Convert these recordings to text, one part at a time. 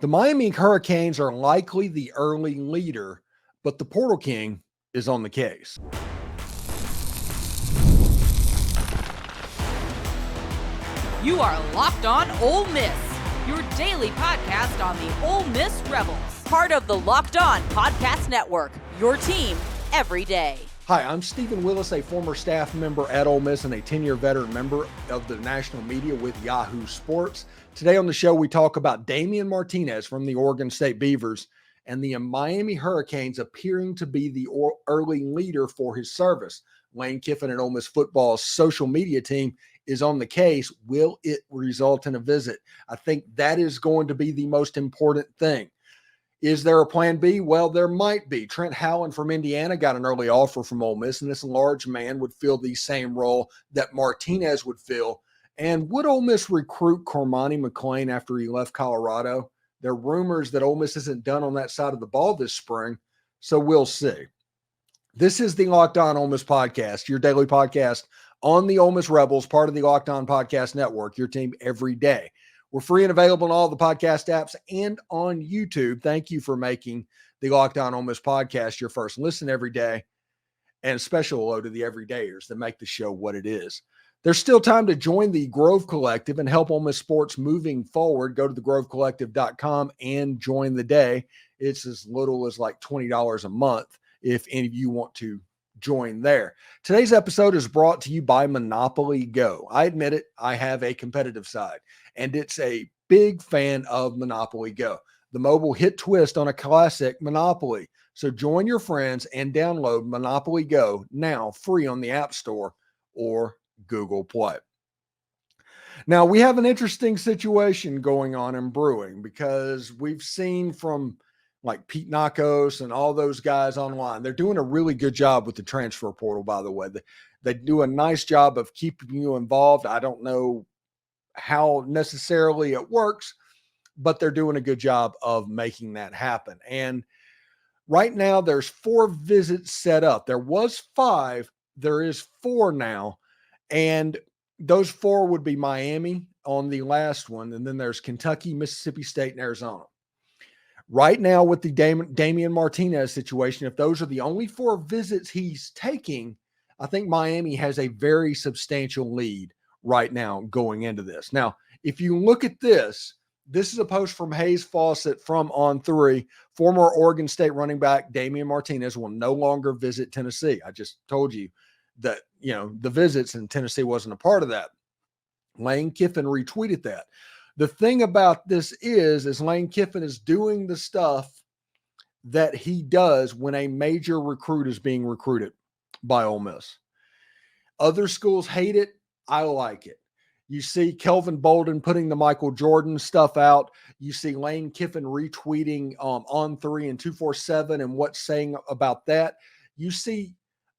The Miami Hurricanes are likely the early leader, but the Portal King is on the case. You are Locked On Ole Miss, your daily podcast on the Ole Miss Rebels. Part of the Locked On Podcast Network, your team every day. Hi, I'm Stephen Willis, a former staff member at Ole Miss and a 10-year veteran member of the national media with Yahoo Sports. Today on the show, we talk about Damien Martinez from the Oregon State Beavers and the Miami Hurricanes appearing to be the early leader for his service. Lane Kiffin and Ole Miss Football's social media team is on the case. Will it result in a visit? I think that is going to be the most important thing. Is there a plan B? Well, there might be. Trent Howland from Indiana got an early offer from Ole Miss, and this large man would fill the same role that Martinez would fill. And would Ole Miss recruit Cormani McClain after he left Colorado? There are rumors that Ole Miss isn't done on that side of the ball this spring, so we'll see. This is the Locked On Ole Miss podcast, your daily podcast on the Ole Miss Rebels, part of the Locked On Podcast Network, your team every day. We're free and available on all the podcast apps and on YouTube. Thank you for making the Locked On Ole Miss podcast your first listen every day. And special hello to the everydayers that make the show what it is. There's still time to join the Grove Collective and help Ole Miss sports moving forward. Go to thegrovecollective.com and join the day. It's as little as like $20 a month if any of you want to join there. Today's episode is brought to you by Monopoly Go. I admit it, I have a competitive side, and it's a big fan of Monopoly Go, the mobile hit twist on a classic Monopoly. So join your friends and download Monopoly Go now free on the App Store or Google Play. Now, we have an interesting situation going on in brewing because we've seen from like Pete Nakos and all those guys online. They're doing a really good job with the transfer portal, by the way. They do a nice job of keeping you involved. I don't know how necessarily it works, but they're doing a good job of making that happen. And right now there's 4 visits set up. There was 5. There is 4 now. And those 4 would be Miami on the last one. And then there's Kentucky, Mississippi State, and Arizona. Right now with the Damien Martinez situation, if those are the only 4 visits he's taking, I think Miami has a very substantial lead right now going into this. Now, if you look at this is a post from Hayes Fawcett from On3. Former Oregon State running back Damien Martinez will no longer visit Tennessee. I just told you that, the visits in Tennessee wasn't a part of that. Lane Kiffin retweeted that. The thing about this is Lane Kiffin is doing the stuff that he does when a major recruit is being recruited by Ole Miss. Other schools hate it. I like it. You see Kelvin Bolden putting the Michael Jordan stuff out. You see Lane Kiffin retweeting On 3 and 247 and what's saying about that. You see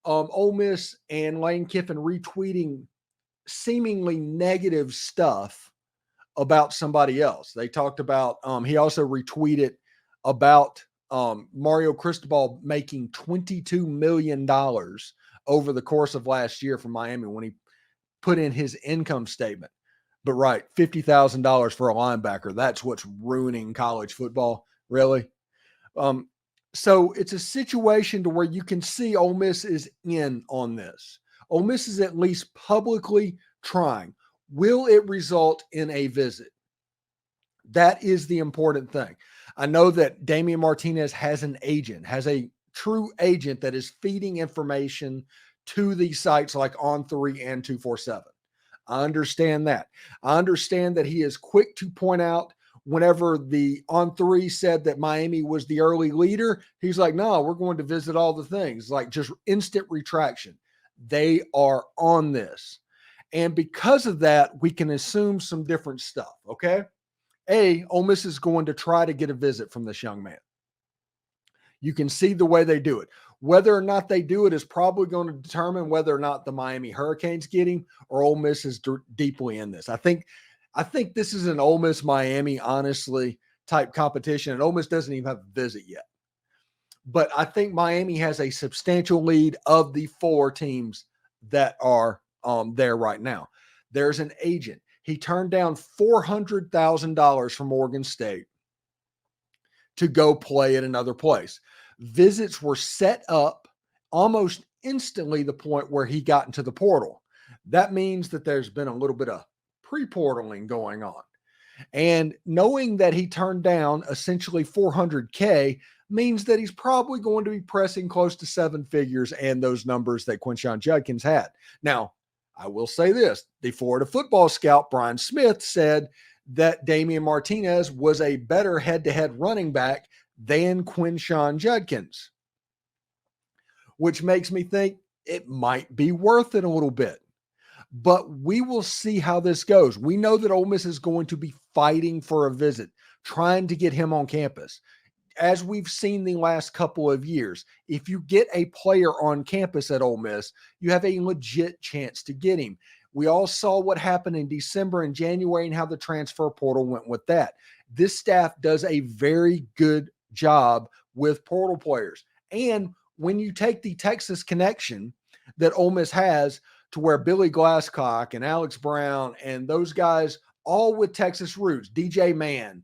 Ole Miss and Lane Kiffin retweeting seemingly negative stuff about somebody else. They talked about, he also retweeted about Mario Cristobal making $22 million over the course of last year from Miami when he put in his income statement. But right, $50,000 for a linebacker. That's what's ruining college football, really. So it's a situation to where you can see Ole Miss is in on this. Ole Miss is at least publicly trying. Will it result in a visit? That is the important thing. I know that Damien Martinez has an agent, has a true agent that is feeding information to these sites like On3 and 247. I understand that. I understand that he is quick to point out whenever the On3 said that Miami was the early leader, he's like, no, we're going to visit all the things, like just instant retraction. They are on this. And because of that, we can assume some different stuff, okay? Ole Miss is going to try to get a visit from this young man. You can see the way they do it. Whether or not they do it is probably going to determine whether or not the Miami Hurricanes get him or Ole Miss is deeply in this. I think this is an Ole Miss Miami, honestly, type competition, and Ole Miss doesn't even have a visit yet. But I think Miami has a substantial lead of the 4 teams that are there right now. There's an agent. He turned down $400,000 from Oregon State to go play at another place. Visits were set up almost instantly, the point where he got into the portal. That means that there's been a little bit of pre-portaling going on. And knowing that he turned down essentially $400K means that he's probably going to be pressing close to seven figures and those numbers that Quinshon Judkins had. Now, I will say this. The Florida football scout, Brian Smith, said that Damien Martinez was a better head-to-head running back than Quinshon Judkins, which makes me think it might be worth it a little bit. But we will see how this goes. We know that Ole Miss is going to be fighting for a visit, trying to get him on campus. As we've seen the last couple of years, if you get a player on campus at Ole Miss, you have a legit chance to get him. We all saw what happened in December and January and how the transfer portal went with that. This staff does a very good job with portal players. And when you take the Texas connection that Ole Miss has, to where Billy Glasscock and Alex Brown and those guys, all with Texas roots, DJ Mann,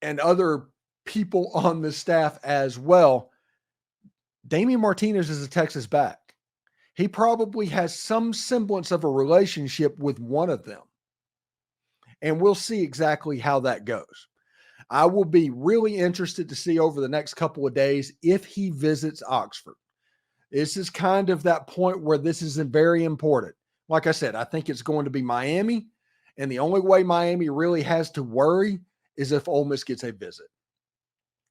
and other people on the staff as well, Damien Martinez is a Texas back. He probably has some semblance of a relationship with one of them. And we'll see exactly how that goes. I will be really interested to see over the next couple of days if he visits Oxford. This is kind of that point where this is very important. Like I said, I think it's going to be Miami, and the only way Miami really has to worry is if Ole Miss gets a visit.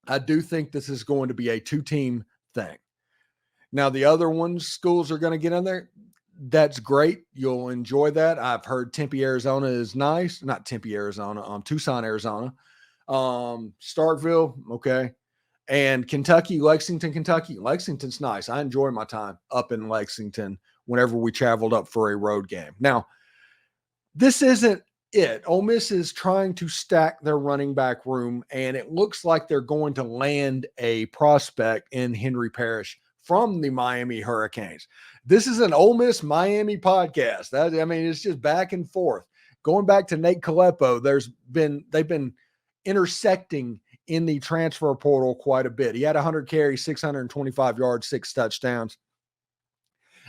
I do think this is going to be a two-team thing. Now, the other ones, schools are going to get in there. That's great. You'll enjoy that. I've heard Tempe, Arizona is nice. Not Tempe, Arizona, Tucson, Arizona. Starkville, okay. And Kentucky, Lexington, Kentucky. Lexington's nice. I enjoy my time up in Lexington whenever we traveled up for a road game. Now, this isn't it. Ole Miss is trying to stack their running back room, and it looks like they're going to land a prospect in Henry Parrish from the Miami Hurricanes. This is an Ole Miss Miami podcast. It's just back and forth. Going back to Nate Caleppo, they've been intersecting in the transfer portal quite a bit. He had 100 carries, 625 yards, 6 touchdowns.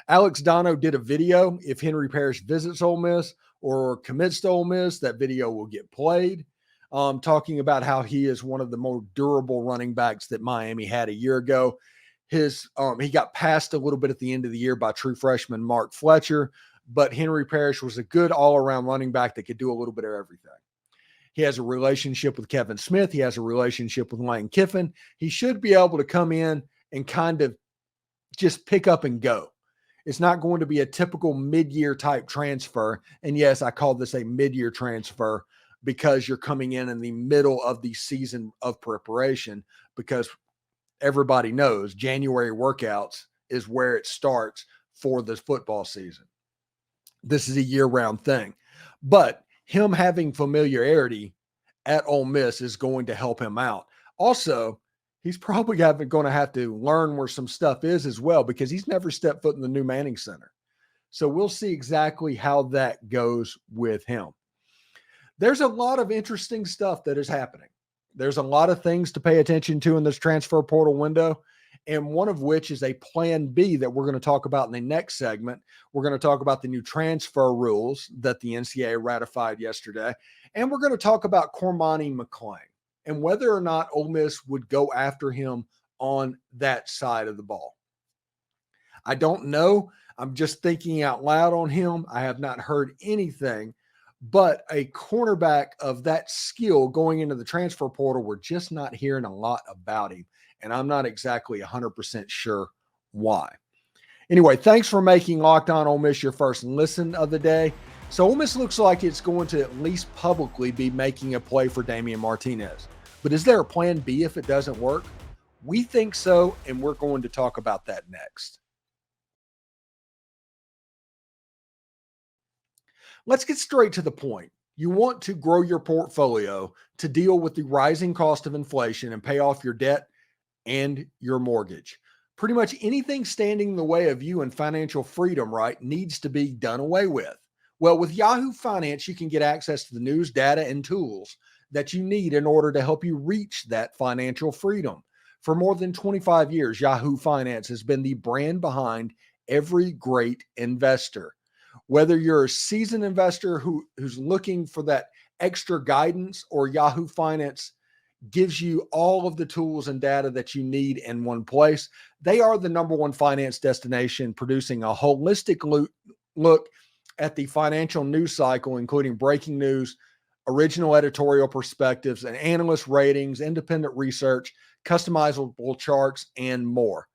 Alex Dono did a video. If Henry Parrish visits Ole Miss or commits to Ole Miss, that video will get played, talking about how he is one of the more durable running backs that Miami had a year ago. He got passed a little bit at the end of the year by true freshman Mark Fletcher, but Henry Parrish was a good all-around running back that could do a little bit of everything. He has a relationship with Kevin Smith. He has a relationship with Lane Kiffin. He should be able to come in and kind of just pick up and go. It's not going to be a typical mid-year type transfer. And yes, I call this a mid-year transfer because you're coming in the middle of the season of preparation, because everybody knows January workouts is where it starts for the football season. This is a year-round thing. But him having familiarity at Ole Miss is going to help him out. Also, he's probably going to have to learn where some stuff is as well, because he's never stepped foot in the new Manning Center. So we'll see exactly how that goes with him. There's a lot of interesting stuff that is happening. There's a lot of things to pay attention to in this transfer portal window, and one of which is a plan B that we're going to talk about in the next segment. We're going to talk about the new transfer rules that the NCAA ratified yesterday, and we're going to talk about Cormani McClain and whether or not Ole Miss would go after him on that side of the ball. I don't know. I'm just thinking out loud on him. I have not heard anything, but a cornerback of that skill going into the transfer portal, we're just not hearing a lot about him. And I'm not exactly 100% sure why. Anyway, thanks for making Locked On Ole Miss your first listen of the day. So Ole Miss looks like it's going to at least publicly be making a play for Damien Martinez. But is there a plan B if it doesn't work? We think so, and we're going to talk about that next. Let's get straight to the point. You want to grow your portfolio to deal with the rising cost of inflation and pay off your debt and your mortgage. Pretty much anything standing in the way of you and financial freedom, right, needs to be done away with. Well, with Yahoo Finance, you can get access to the news, data, and tools that you need in order to help you reach that financial freedom. For more than 25 years, Yahoo Finance has been the brand behind every great investor. Whether you're a seasoned investor who's looking for that extra guidance, or Yahoo Finance gives you all of the tools and data that you need in one place, they are the number one finance destination, producing a holistic look at the financial news cycle, including breaking news, original editorial perspectives, and analyst ratings, independent research, customizable charts, and more.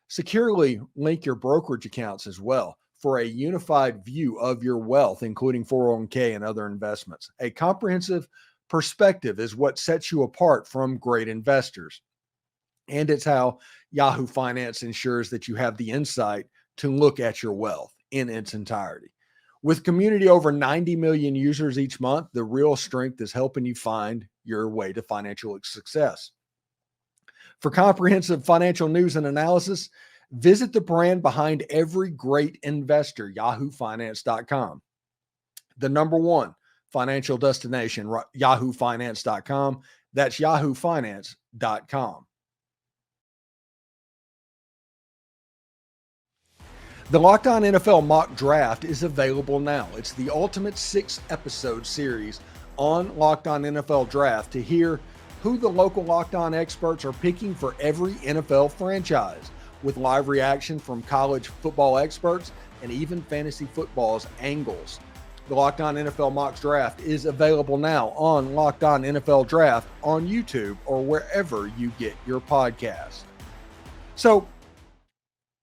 Securely link your brokerage accounts as well for a unified view of your wealth, including 401k and other investments. A comprehensive perspective is what sets you apart from great investors. And it's how Yahoo Finance ensures that you have the insight to look at your wealth in its entirety. With community over 90 million users each month, the real strength is helping you find your way to financial success. For comprehensive financial news and analysis, visit the brand behind every great investor, yahoofinance.com. The number one financial destination, yahoofinance.com. That's yahoofinance.com. The Locked On NFL Mock Draft is available now. It's the ultimate 6-episode series on Locked On NFL Draft to hear who the local Locked On experts are picking for every NFL franchise, with live reaction from college football experts and even fantasy football's angles. The Locked On NFL Mock Draft is available now on Locked On NFL Draft on YouTube or wherever you get your podcasts. So,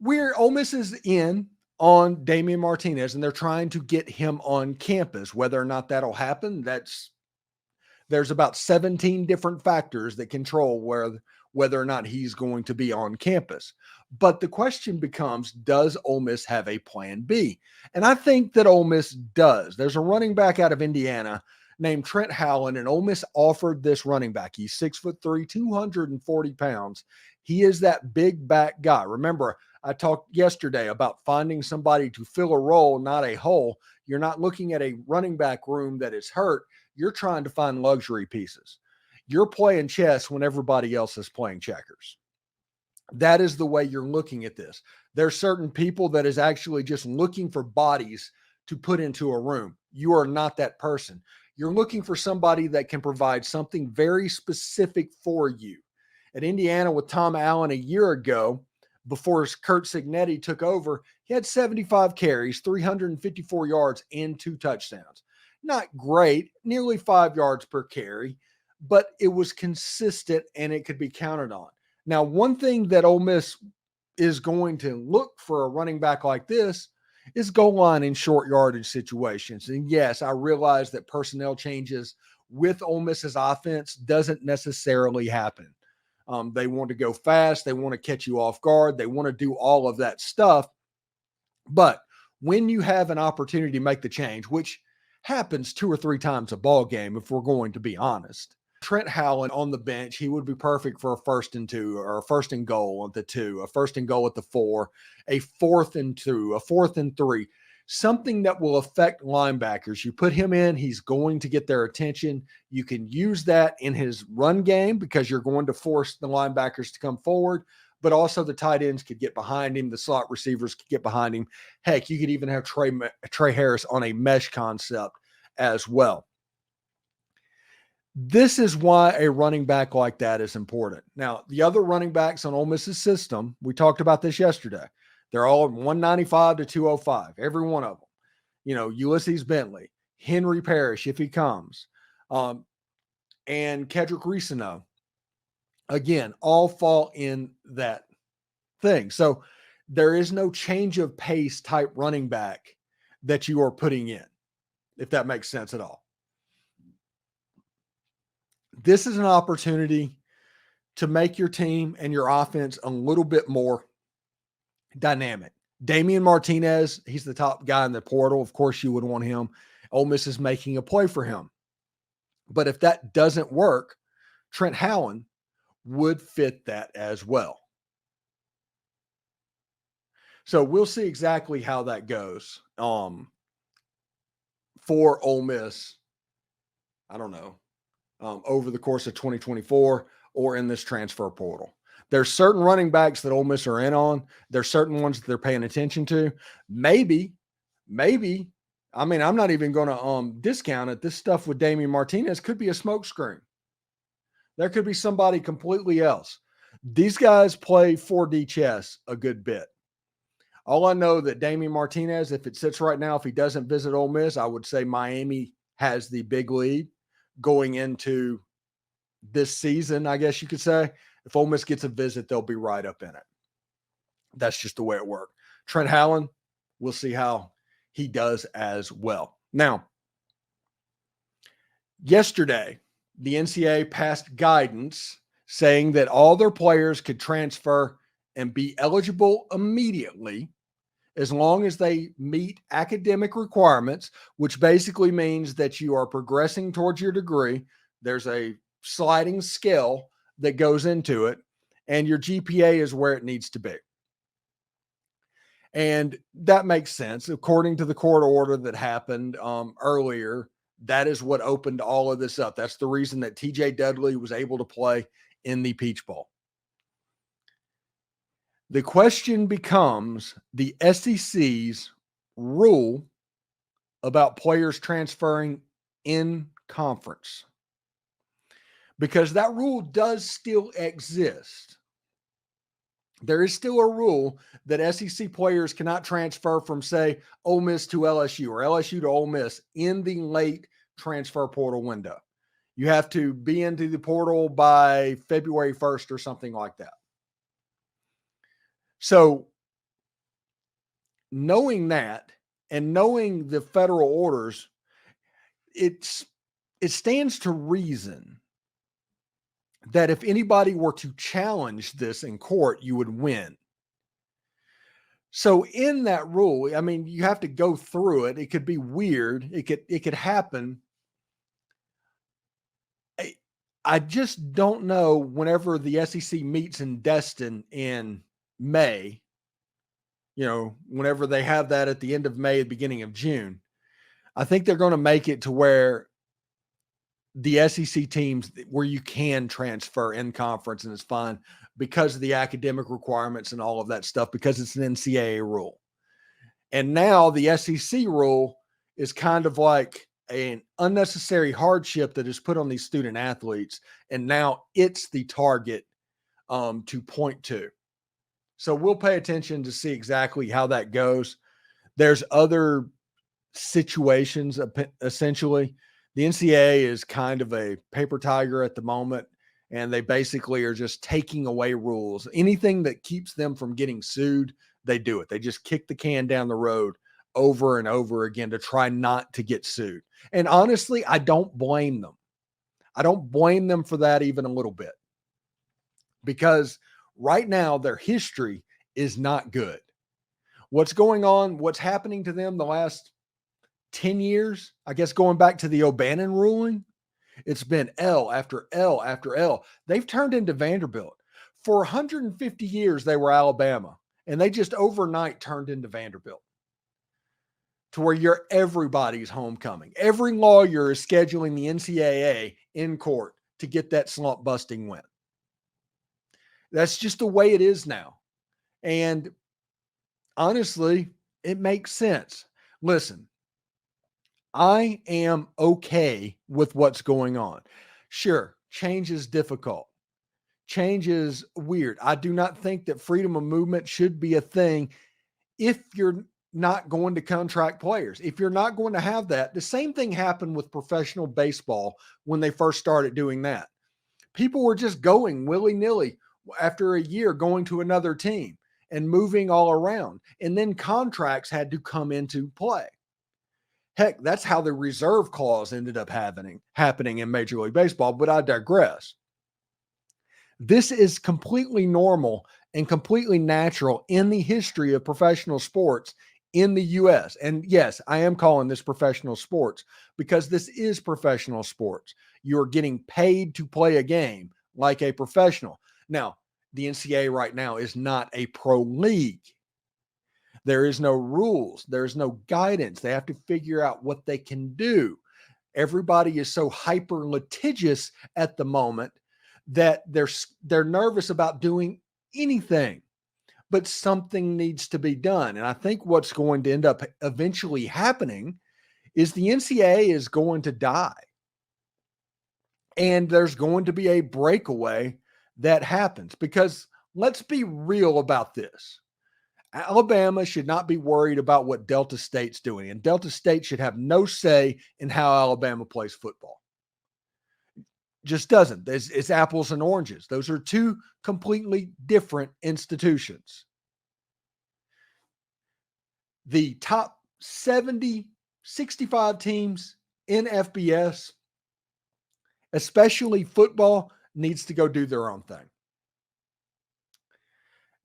Ole Miss is in on Damien Martinez, and they're trying to get him on campus. Whether or not that'll happen, there's about 17 different factors that control whether or not he's going to be on campus. But the question becomes, does Ole Miss have a plan B? And I think that Ole Miss does. There's a running back out of Indiana named Trent Howland, and Ole Miss offered this running back. He's 6'3", 240 pounds. He is that big back guy. Remember, I talked yesterday about finding somebody to fill a role, not a hole. You're not looking at a running back room that is hurt. You're trying to find luxury pieces. You're playing chess when everybody else is playing checkers. That is the way you're looking at this. There's certain people that is actually just looking for bodies to put into a room. You are not that person. You're looking for somebody that can provide something very specific for you. At Indiana with Tom Allen a year ago, before Kurt Cignetti took over, he had 75 carries, 354 yards, and 2 touchdowns. Not great, nearly 5 yards per carry, but it was consistent and it could be counted on. Now, one thing that Ole Miss is going to look for a running back like this is goal line in short yardage situations. And yes, I realize that personnel changes with Ole Miss's offense doesn't necessarily happen. They want to go fast. They want to catch you off guard. They want to do all of that stuff. But when you have an opportunity to make the change, which happens 2 or 3 times a ball game, if we're going to be honest, Trent Howland on the bench, he would be perfect for a 1st and 2, or a 1st and goal at the 2, a 1st and goal at the 4, a 4th and 2, a 4th and 3, something that will affect linebackers. You put him in, he's going to get their attention. You can use that in his run game because you're going to force the linebackers to come forward, but also the tight ends could get behind him. The slot receivers could get behind him. Heck, you could even have Trey Harris on a mesh concept as well. This is why a running back like that is important. Now, the other running backs on Ole Miss's system, we talked about this yesterday. They're all 195 to 205, every one of them. You know, Ulysses Bentley, Henry Parrish, if he comes, and Kedrick Reesino, again, all fall in that thing. So there is no change of pace type running back that you are putting in, if that makes sense at all. This is an opportunity to make your team and your offense a little bit more dynamic. Damien Martinez, he's the top guy in the portal. Of course, you would want him. Ole Miss is making a play for him. But if that doesn't work, Trent Howen would fit that as well. So we'll see exactly how that goes for Ole Miss. I don't know. over the course of 2024 or in this transfer portal. There's certain running backs that Ole Miss are in on. There's certain ones that they're paying attention to. Maybe, I mean, I'm not even going to discount it. This stuff with Damien Martinez could be a smokescreen. There could be somebody completely else. These guys play 4D chess a good bit. All I know that Damien Martinez, if it sits right now, if he doesn't visit Ole Miss, I would say Miami has the big lead going into this season, I guess you could say. If Ole Miss gets a visit, they'll be right up in it. That's just the way it worked. Trent Howland, we'll see how he does as well. Now, yesterday, the NCAA passed guidance saying that all their players could transfer and be eligible immediately as long as they meet academic requirements, which basically means that you are progressing towards your degree. There's a sliding scale that goes into it, and your GPA is where it needs to be. And that makes sense. According to the court order that happened earlier, that is what opened all of this up. That's the reason that TJ Dudley was able to play in the Peach Bowl. The question becomes the SEC's rule about players transferring in conference, because that rule does still exist. There is still a rule that SEC players cannot transfer from, say, Ole Miss to LSU or LSU to Ole Miss in the late transfer portal window. You have to be into the portal by February 1st or something like that. So knowing that and knowing the federal orders, it stands to reason that if anybody were to challenge this in court, you would win. So in that rule, I mean, you have to go through it. It could be weird. It could happen. I just don't know whenever the SEC meets in Destin in May, whenever they have that at the end of May, beginning of June, I think they're going to make it to where the SEC teams where you can transfer in conference and it's fine because of the academic requirements and all of that stuff, because it's an NCAA rule. And now the SEC rule is kind of like an unnecessary hardship that is put on these student athletes. And now it's the target to point to. So we'll pay attention to see exactly how that goes. There's other situations, essentially. The NCAA is kind of a paper tiger at the moment, and they basically are just taking away rules. Anything that keeps them from getting sued, they do it. They just kick the can down the road over and over again to try not to get sued. And honestly, I don't blame them. I don't blame them for that even a little bit, because right now their history is not good. What's going on, what's happening to them the last 10 years, I guess going back to the O'Bannon ruling, it's been L after L after L. They've turned into Vanderbilt. For 150 years, they were Alabama, and they just overnight turned into Vanderbilt, to where everybody's homecoming. Every lawyer is scheduling the NCAA in court to get that slump busting win. That's just the way it is now. And honestly, it makes sense. Listen, I am okay with what's going on. Sure, change is difficult. Change is weird. I do not think that freedom of movement should be a thing if you're not going to contract players. If you're not going to have that, the same thing happened with professional baseball when they first started doing that. People were just going willy-nilly after a year, going to another team and moving all around. And then contracts had to come into play. Heck, that's how the reserve clause ended up happening in Major League Baseball, but I digress. This is completely normal and completely natural in the history of professional sports in the U.S. And yes, I am calling this professional sports because this is professional sports. You're getting paid to play a game like a professional. Now, the NCAA right now is not a pro league. There is no rules. There's no guidance. They have to figure out what they can do. Everybody is so hyper litigious at the moment that they're nervous about doing anything, but something needs to be done. And I think what's going to end up eventually happening is the NCAA is going to die. And there's going to be a breakaway that happens, because let's be real about this. Alabama should not be worried about what Delta State's doing, and Delta State should have no say in how Alabama plays football. Just doesn't. It's apples and oranges. Those are two completely different institutions. The top 70, 65 teams in FBS, especially football, needs to go do their own thing.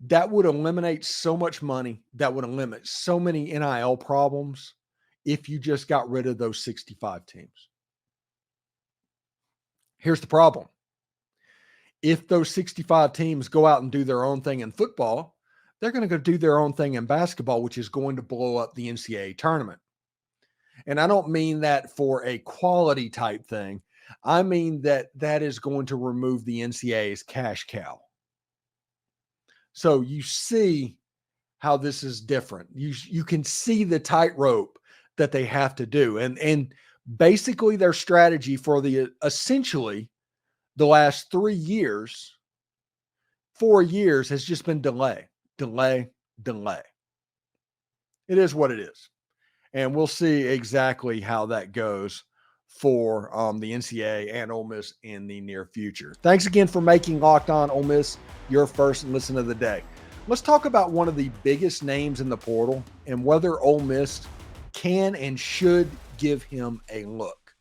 That would eliminate so much money. That would eliminate so many NIL problems if you just got rid of those 65 teams. Here's the problem. If those 65 teams go out and do their own thing in football, they're going to go do their own thing in basketball, which is going to blow up the NCAA tournament. And I don't mean that for a quality type thing. I mean that is going to remove the NCAA's cash cow. So you see how this is different. You can see the tightrope that they have to do. And basically their strategy for essentially the last 4 years has just been delay. It is what it is. And we'll see exactly how that goes for the NCAA and Ole Miss in the near future. Thanks again for making Locked On Ole Miss your first listen of the day. Let's talk about one of the biggest names in the portal and whether Ole Miss can and should give him a look.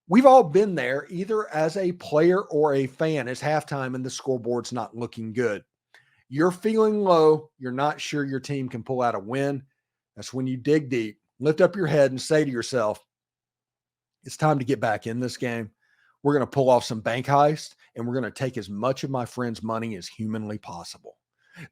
We've all been there, either as a player or a fan, as halftime and the scoreboard's not looking good. You're feeling low. You're not sure your team can pull out a win. That's when you dig deep, lift up your head and say to yourself, it's time to get back in this game. We're going to pull off some bank heist, and we're going to take as much of my friend's money as humanly possible.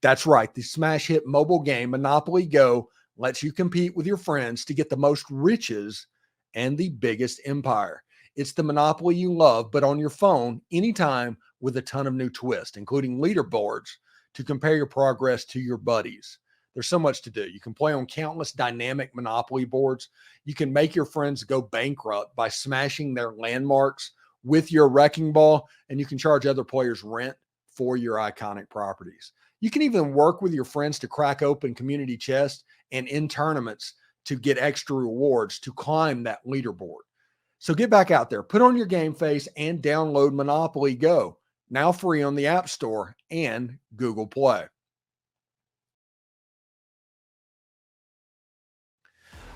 That's right. The smash hit mobile game, Monopoly Go, lets you compete with your friends to get the most riches and the biggest empire. It's the Monopoly you love, but on your phone, anytime, with a ton of new twists, including leaderboards to compare your progress to your buddies. There's so much to do. You can play on countless dynamic Monopoly boards. You can make your friends go bankrupt by smashing their landmarks with your wrecking ball, and you can charge other players rent for your iconic properties. You can even work with your friends to crack open community chests and in tournaments to get extra rewards to climb that leaderboard. So get back out there, put on your game face, and download Monopoly Go, now free on the App Store and Google Play.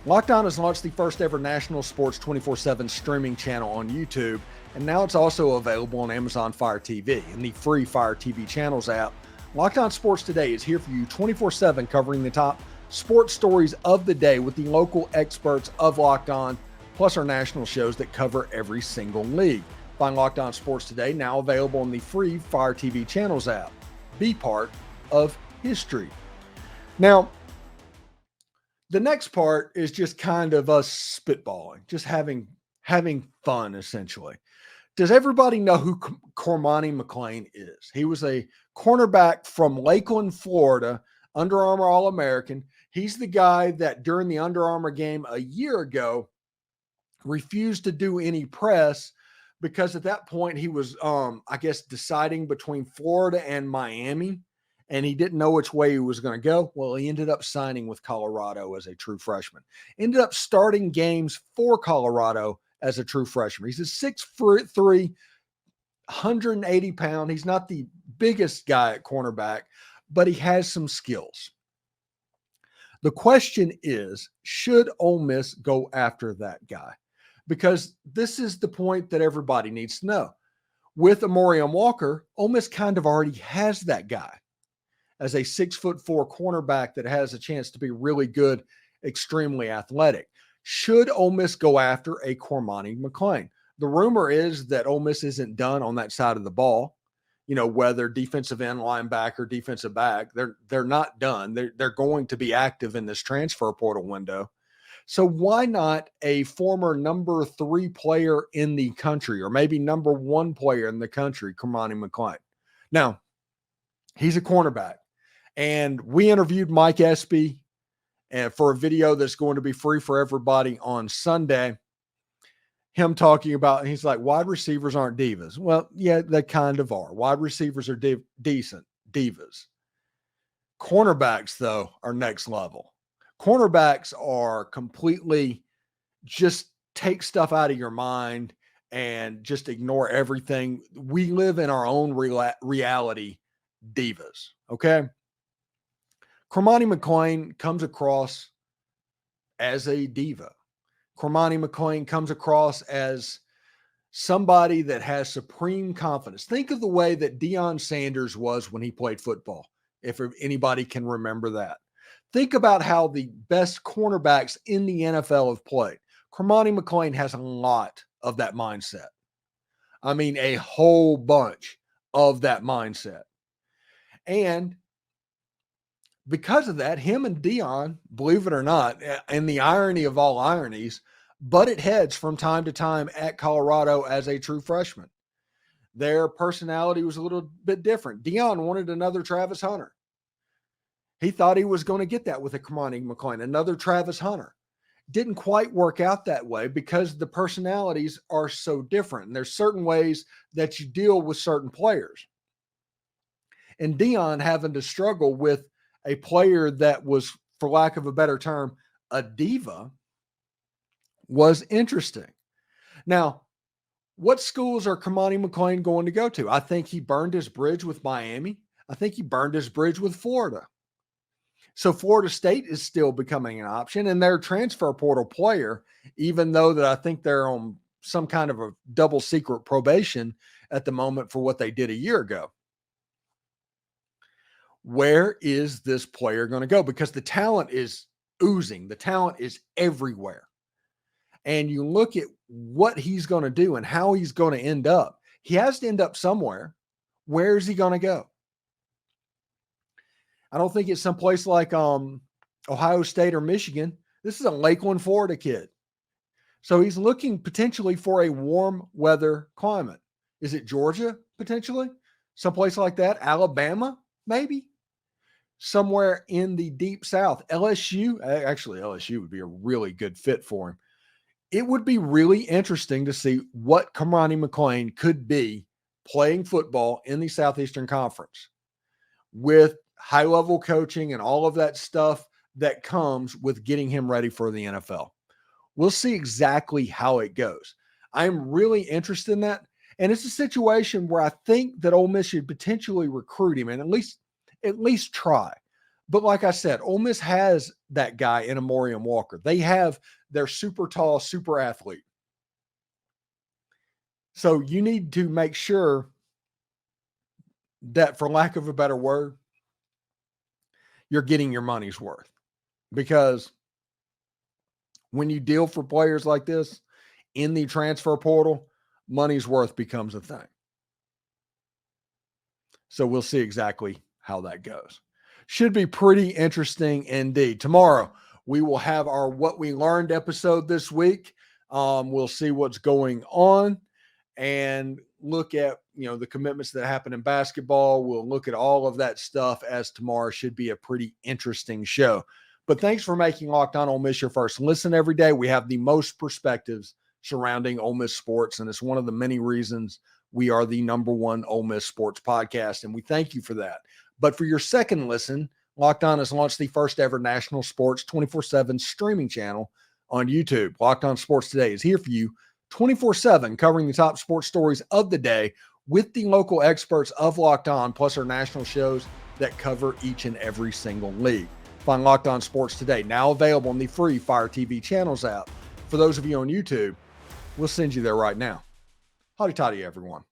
Locked On has launched the first ever national sports 24/7 streaming channel on YouTube, and now it's also available on Amazon Fire TV and the free Fire TV Channels app. Locked On Sports Today is here for you 24/7, covering the top sports stories of the day with the local experts of Locked On, plus our national shows that cover every single league. Find Locked On Sports Today, now available on the free Fire TV Channels app. Be part of history. Now, the next part is just kind of us spitballing, just having fun, essentially. Does everybody know who Cormani McClain is? He was a cornerback from Lakeland, Florida, Under Armour All-American. He's the guy that during the Under Armour game a year ago refused to do any press because at that point he was, deciding between Florida and Miami. And he didn't know which way he was going to go. Well, he ended up signing with Colorado as a true freshman. Ended up starting games for Colorado as a true freshman. He's a 6'3", 180 pound. He's not the biggest guy at cornerback, but he has some skills. The question is, should Ole Miss go after that guy? Because this is the point that everybody needs to know. With Amorium Walker, Ole Miss kind of already has that guy as a 6'4" cornerback that has a chance to be really good, extremely athletic. Should Ole Miss go after a Cormani McClain? The rumor is that Ole Miss isn't done on that side of the ball. whether defensive end, linebacker, defensive back, they're not done. They're going to be active in this transfer portal window. So why not a former number 3 player in the country, or maybe number 1 player in the country, Cormani McClain? Now, he's a cornerback, and we interviewed Mike Espy for a video that's going to be free for everybody on Sunday. Him talking about, he's like, wide receivers aren't divas. Well, yeah, they kind of are. Wide receivers are decent divas. Cornerbacks, though, are next level. Cornerbacks are completely just take stuff out of your mind and just ignore everything. We live in our own reality divas, okay? Cormani McClain comes across as a diva. Cormani McClain comes across as somebody that has supreme confidence. Think of the way that Deion Sanders was when he played football, if anybody can remember that. Think about how the best cornerbacks in the NFL have played. Cormani McClain has a lot of that mindset. I mean, a whole bunch of that mindset. And because of that, him and Deion, believe it or not, and the irony of all ironies, butted heads from time to time at Colorado as a true freshman. Their personality was a little bit different. Deion wanted another Travis Hunter. He thought he was going to get that with a Cormani McClain, another Travis Hunter. Didn't quite work out that way because the personalities are so different. And there's certain ways that you deal with certain players. And Deion having to struggle with a player that was, for lack of a better term, a diva, was interesting. Now, what schools are Cormani McClain going to go to? I think he burned his bridge with Miami. I think he burned his bridge with Florida. So Florida State is still becoming an option, and their transfer portal player, even though that I think they're on some kind of a double secret probation at the moment for what they did a year ago. Where is this player going to go? Because the talent is oozing. The talent is everywhere. And you look at what he's going to do and how he's going to end up. He has to end up somewhere. Where is he going to go? I don't think it's someplace like Ohio State or Michigan. This is a Lakeland, Florida kid. So he's looking potentially for a warm weather climate. Is it Georgia potentially? Someplace like that? Alabama, maybe? Somewhere in the deep South. LSU? Actually, LSU would be a really good fit for him. It would be really interesting to see what Cormani McClain could be playing football in the Southeastern Conference with high-level coaching and all of that stuff that comes with getting him ready for the NFL. We'll see exactly how it goes. I'm really interested in that, and it's a situation where I think that Ole Miss should potentially recruit him and at least try. But like I said, Ole Miss has that guy in Amorium Walker. They have their super tall, super athlete. So you need to make sure that, for lack of a better word, you're getting your money's worth. Because when you deal for players like this in the transfer portal, money's worth becomes a thing. So we'll see exactly how that goes. Should be pretty interesting indeed. Tomorrow, we will have our What We Learned episode this week. We'll see what's going on and look at, the commitments that happen in basketball. We'll look at all of that stuff, as tomorrow should be a pretty interesting show. But thanks for making Locked On Ole Miss your first listen every day. We have the most perspectives surrounding Ole Miss sports, and it's one of the many reasons we are the number one Ole Miss sports podcast, and we thank you for that. But for your second listen, Locked On has launched the first ever national sports 24/7 streaming channel on YouTube. Locked On Sports Today is here for you 24/7, covering the top sports stories of the day with the local experts of Locked On, plus our national shows that cover each and every single league. Find Locked On Sports Today, now available on the free Fire TV channels app. For those of you on YouTube, we'll send you there right now. Howdy toddy, everyone.